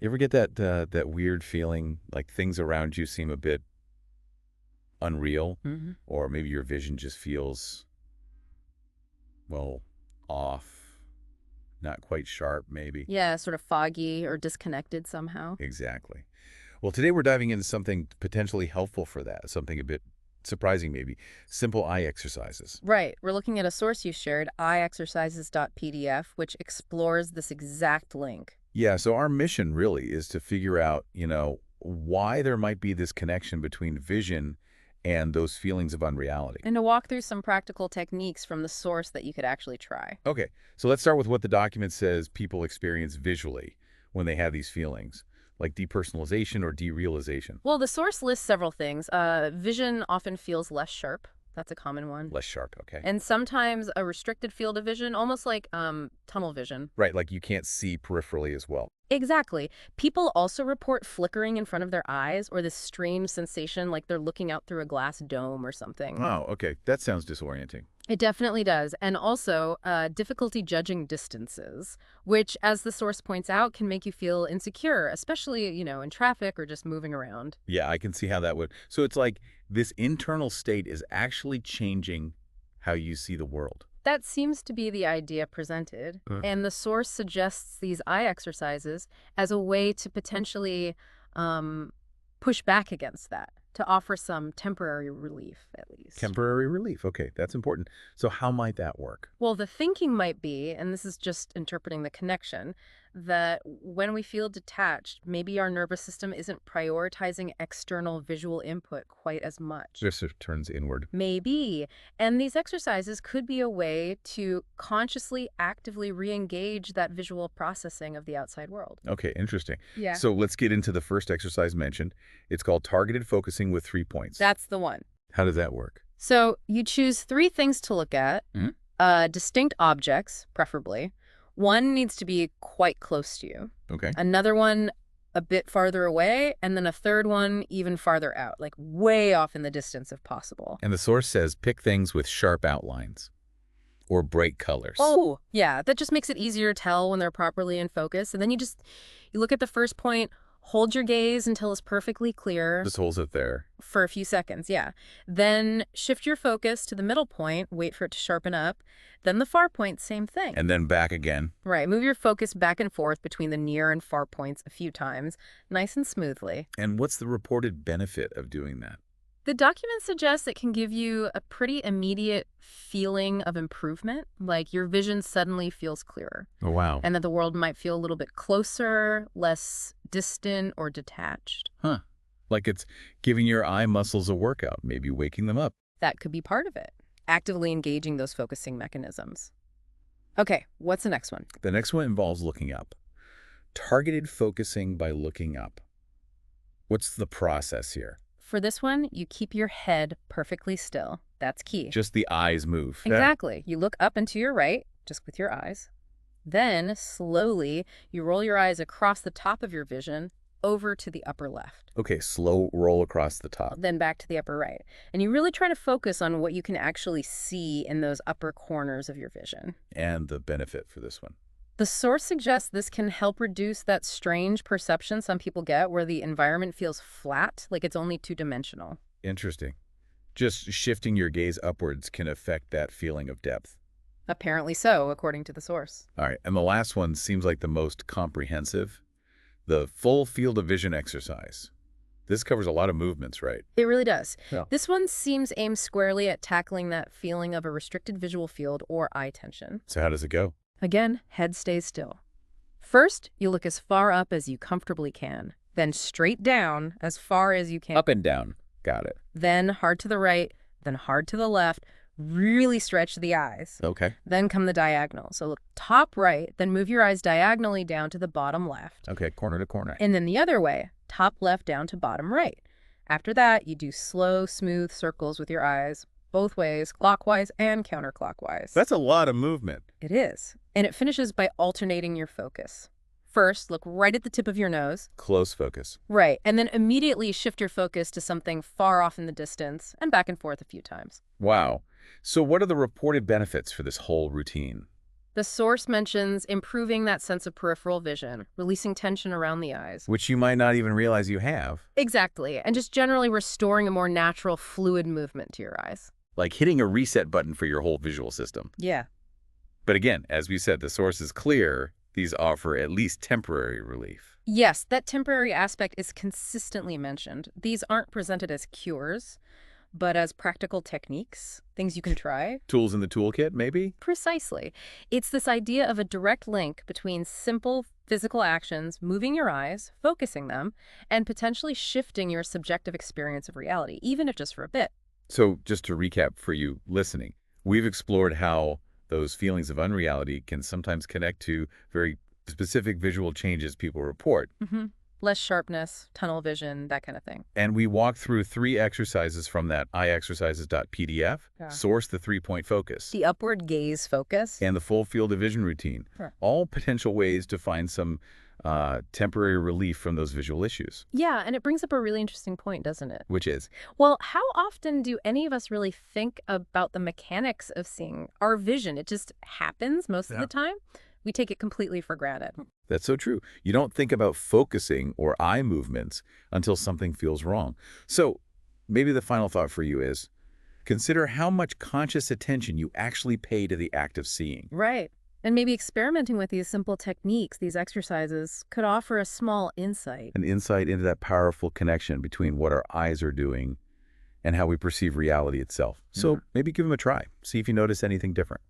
You ever get that weird feeling like things around you seem a bit unreal, Hmm. or maybe your vision just feels, well, off, not quite sharp, maybe? Yeah, sort of foggy or disconnected somehow. Exactly. Well, today we're diving into something potentially helpful for that, something a bit surprising maybe. Simple eye exercises. Right. We're looking at a source you shared, iexercises.pdf, which explores this exact link. Yeah, so our mission really is to figure out, why there might be this connection between vision and those feelings of unreality. And to walk through some practical techniques from the source that you could actually try. Okay, so let's start with what the document says people experience visually when they have these feelings, like depersonalization or derealisation. Well, the source lists several things. Vision often feels less sharp. That's a common one. Less sharp, okay. And sometimes a restricted field of vision, almost like tunnel vision. Right, like you can't see peripherally as well. Exactly. People also report flickering in front of their eyes or this strange sensation like they're looking out through a glass dome or something. Oh, okay, that sounds disorienting. It definitely does. And also difficulty judging distances, which, as the source points out, can make you feel insecure, especially, in traffic or just moving around. Yeah, I can see how that would. So it's like this internal state is actually changing how you see the world. That seems to be the idea presented, and the source suggests these eye exercises as a way to potentially um, push back against that, to offer some temporary relief, at least. Temporary relief. Okay, that's important. So how might that work? Well, the thinking might be, and this is just interpreting the connection, that when we feel detached, maybe our nervous system isn't prioritizing external visual input quite as much. Just sort of turns inward. Maybe. And these exercises could be a way to consciously, actively re-engage that visual processing of the outside world. Okay, interesting. Yeah. So let's get into the first exercise mentioned. It's called targeted focusing with 3 points. That's the one. How does that work? So you choose 3 things to look at, distinct objects, preferably. One needs to be quite close to you. Okay. Another one a bit farther away, and then a third one even farther out, like way off in the distance if possible. And the source says pick things with sharp outlines or bright colors. Oh, yeah, that just makes it easier to tell when they're properly in focus. And then you look at the first point, hold your gaze until it's perfectly clear. Just holds it there. For a few seconds, yeah. Then shift your focus to the middle point, wait for it to sharpen up. Then the far point, same thing. And then back again. Right, move your focus back and forth between the near and far points a few times, nice and smoothly. And what's the reported benefit of doing that? The document suggests it can give you a pretty immediate feeling of improvement, like your vision suddenly feels clearer, Oh, wow. and that the world might feel a little bit closer, less distant or detached. Huh. Like it's giving your eye muscles a workout, maybe waking them up. That could be part of it, actively engaging those focusing mechanisms. Okay, what's the next one? The next one involves looking up. Targeted focusing by looking up. What's the process here? For this one, you keep your head perfectly still. That's key. Just the eyes move. Exactly. You look up and to your right, just with your eyes. Then, slowly, you roll your eyes across the top of your vision over to the upper left. Okay, slow roll across the top. Then back to the upper right. And you really try to focus on what you can actually see in those upper corners of your vision. And the benefit for this one. The source suggests this can help reduce that strange perception some people get where the environment feels flat, like it's only two-dimensional. Interesting. Just shifting your gaze upwards can affect that feeling of depth. Apparently so, according to the source. All right, and the last one seems like the most comprehensive. The full field of vision exercise. This covers a lot of movements, right? It really does. Yeah. This one seems aimed squarely at tackling that feeling of a restricted visual field or eye tension. So how does it go? Again, head stays still. First, you look as far up as you comfortably can. Then straight down as far as you can. Up and down. Got it. Then hard to the right, then hard to the left. Really stretch the eyes. Okay. Then come the diagonal. So look top right, then move your eyes diagonally down to the bottom left. Okay, corner to corner. And then the other way, top left down to bottom right. After that, you do slow, smooth circles with your eyes, both ways, clockwise and counterclockwise. That's a lot of movement. It is. And it finishes by alternating your focus. First, look right at the tip of your nose. Close focus. Right. And then immediately shift your focus to something far off in the distance and back and forth a few times. Wow. So what are the reported benefits for this whole routine? The source mentions improving that sense of peripheral vision, releasing tension around the eyes. Which you might not even realize you have. Exactly, and just generally restoring a more natural, fluid movement to your eyes. Like hitting a reset button for your whole visual system. Yeah. But again, as we said, the source is clear. These offer at least temporary relief. Yes, that temporary aspect is consistently mentioned. These aren't presented as cures, but as practical techniques, things you can try. Tools in the toolkit, maybe? Precisely. It's this idea of a direct link between simple physical actions, moving your eyes, focusing them, and potentially shifting your subjective experience of reality, even if just for a bit. So just to recap for you listening, we've explored how those feelings of unreality can sometimes connect to very specific visual changes people report. Less sharpness, tunnel vision, that kind of thing. And we walked through 3 exercises from that iExercises.pdf, Yeah. source the 3-point focus, The upward gaze focus. and the full field of vision routine. Sure. All potential ways to find some temporary relief from those visual issues. Yeah, and it brings up a really interesting point, doesn't it? Which is, Well, how often do any of us really think about the mechanics of seeing our vision? It just happens most of the time. We take it completely for granted. that's so true. You don't think about focusing or eye movements until something feels wrong. So maybe the final thought for you is, consider how much conscious attention you actually pay to the act of seeing. Right. And maybe experimenting with these simple techniques, these exercises, could offer a small insight. An insight into that powerful connection between what our eyes are doing and how we perceive reality itself. So maybe give them a try. See if you notice anything different.